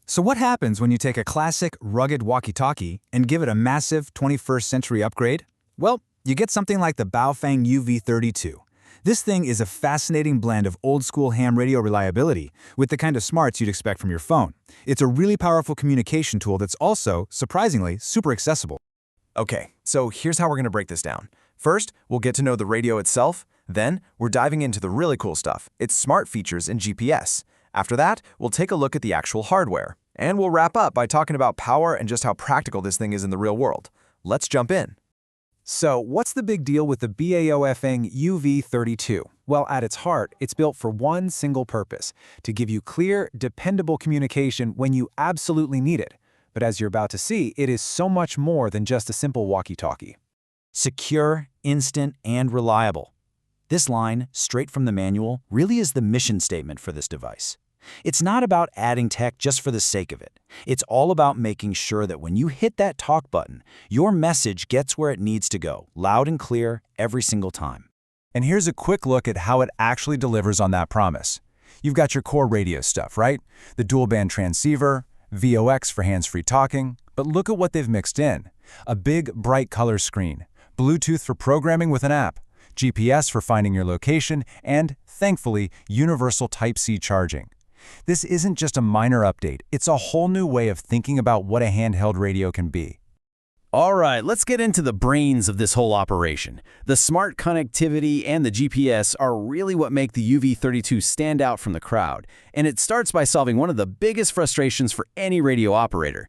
So what happens when you take a classic, rugged walkie-talkie and give it a massive 21st century upgrade? Well, you get something like the BAOFENG UV-32. This thing is a fascinating blend of old-school ham radio reliability with the kind of smarts you'd expect from your phone. It's a really powerful communication tool that's also, surprisingly, super accessible. Okay, so here's how we're going to break this down. First, we'll get to know the radio itself. Then, we're diving into the really cool stuff, its smart features and GPS. After that, we'll take a look at the actual hardware. And we'll wrap up by talking about power and just how practical this thing is in the real world. Let's jump in. So, what's the big deal with the BAOFENG UV-32? Well, at its heart, it's built for one single purpose: to give you clear, dependable communication when you absolutely need it. But as you're about to see, it is so much more than just a simple walkie-talkie. Secure, instant, and reliable. This line, straight from the manual, really is the mission statement for this device. It's not about adding tech just for the sake of it. It's all about making sure that when you hit that talk button, your message gets where it needs to go, loud and clear, every single time. And here's a quick look at how it actually delivers on that promise. You've got your core radio stuff, right? The dual-band transceiver, VOX for hands-free talking, but look at what they've mixed in. A big, bright color screen, Bluetooth for programming with an app, GPS for finding your location, and, thankfully, universal Type-C charging. This isn't just a minor update, it's a whole new way of thinking about what a handheld radio can be. All right, let's get into the brains of this whole operation. The smart connectivity and the GPS are really what make the UV-32 stand out from the crowd, and it starts by solving one of the biggest frustrations for any radio operator.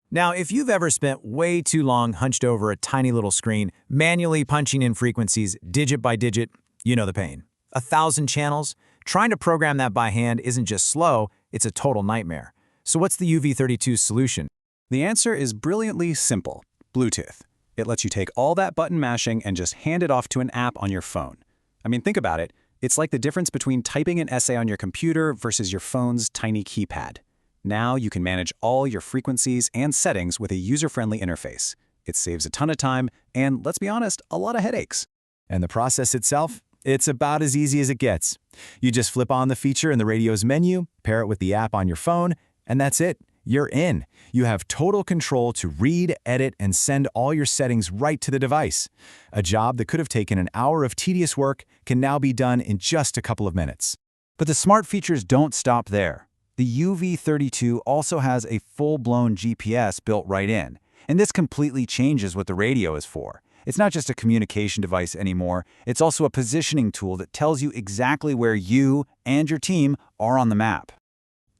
Now, if you've ever spent way too long hunched over a tiny little screen, manually punching in frequencies digit by digit, you know the pain. 1,000 channels? Trying to program that by hand isn't just slow, it's a total nightmare. So what's the UV-32's solution? The answer is brilliantly simple: Bluetooth. It lets you take all that button mashing and just hand it off to an app on your phone. I mean, think about it. It's like the difference between typing an essay on your computer versus your phone's tiny keypad. Now you can manage all your frequencies and settings with a user-friendly interface. It saves a ton of time and, let's be honest, a lot of headaches. And the process itself? It's about as easy as it gets. You just flip on the feature in the radio's menu, pair it with the app on your phone, and that's it. You're in. You have total control to read, edit, and send all your settings right to the device. A job that could have taken an hour of tedious work can now be done in just a couple of minutes. But the smart features don't stop there. The UV-32 also has a full-blown GPS built right in, and this completely changes what the radio is for. It's not just a communication device anymore, it's also a positioning tool that tells you exactly where you and your team are on the map.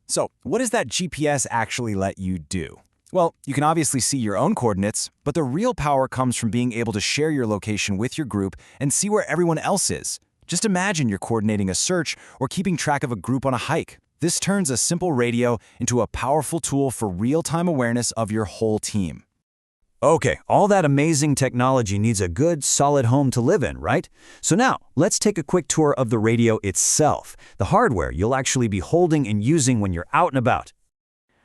So, what does that GPS actually let you do? Well, you can obviously see your own coordinates, but the real power comes from being able to share your location with your group and see where everyone else is. Just imagine you're coordinating a search or keeping track of a group on a hike. This turns a simple radio into a powerful tool for real-time awareness of your whole team. Okay, all that amazing technology needs a good, solid home to live in, right? So now, let's take a quick tour of the radio itself, the hardware you'll actually be holding and using when you're out and about.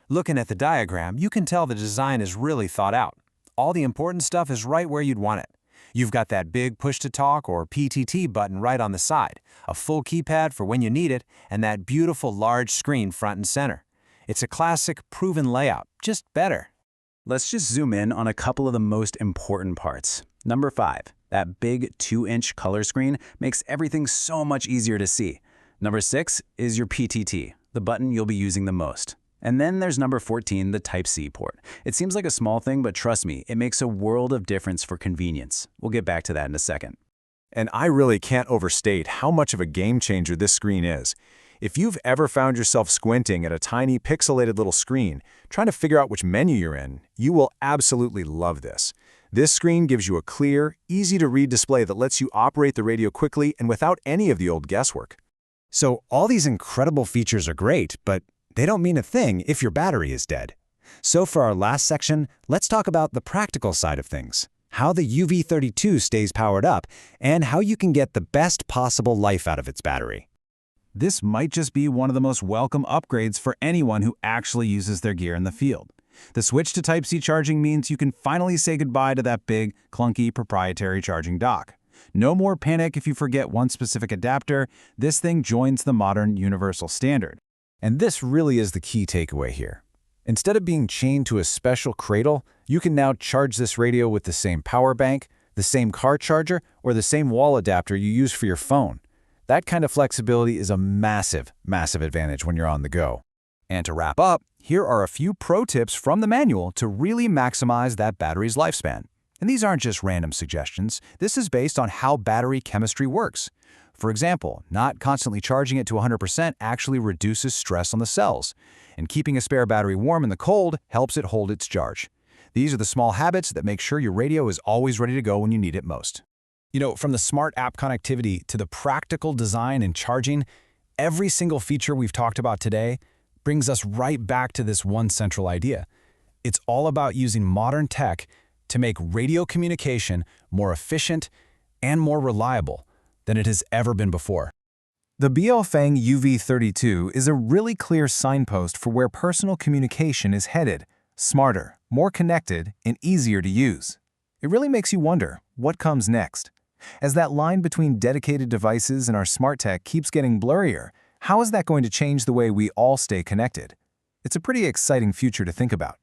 Looking at the diagram, you can tell the design is really thought out. All the important stuff is right where you'd want it. You've got that big push-to-talk or PTT button right on the side, a full keypad for when you need it, and that beautiful large screen front and center. It's a classic, proven layout, just better. Let's just zoom in on a couple of the most important parts. Number 5, that big 2-inch color screen makes everything so much easier to see. Number 6 is your PTT, the button you'll be using the most. And then there's number 14, the Type-C port. It seems like a small thing, but trust me, it makes a world of difference for convenience. We'll get back to that in a second. And I really can't overstate how much of a game changer this screen is. If you've ever found yourself squinting at a tiny pixelated little screen, trying to figure out which menu you're in, you will absolutely love this. This screen gives you a clear, easy-to-read display that lets you operate the radio quickly and without any of the old guesswork. So all these incredible features are great, but they don't mean a thing if your battery is dead. So for our last section, let's talk about the practical side of things, how the UV-32 stays powered up, and how you can get the best possible life out of its battery. This might just be one of the most welcome upgrades for anyone who actually uses their gear in the field. The switch to Type-C charging means you can finally say goodbye to that big, clunky, proprietary charging dock. No more panic if you forget one specific adapter. This thing joins the modern universal standard. And this really is the key takeaway here. Instead of being chained to a special cradle, you can now charge this radio with the same power bank, the same car charger, or the same wall adapter you use for your phone. That kind of flexibility is a massive, massive advantage when you're on the go. And to wrap up, here are a few pro tips from the manual to really maximize that battery's lifespan. And these aren't just random suggestions. This is based on how battery chemistry works. For example, not constantly charging it to 100% actually reduces stress on the cells, and keeping a spare battery warm in the cold helps it hold its charge. These are the small habits that make sure your radio is always ready to go when you need it most. You know, from the smart app connectivity to the practical design and charging, every single feature we've talked about today brings us right back to this one central idea. It's all about using modern tech to make radio communication more efficient and more reliable than it has ever been before. The BAOFEng UV-32 is a really clear signpost for where personal communication is headed: smarter, more connected, and easier to use. It really makes you wonder, what comes next? As that line between dedicated devices and our smart tech keeps getting blurrier, how is that going to change the way we all stay connected? It's a pretty exciting future to think about.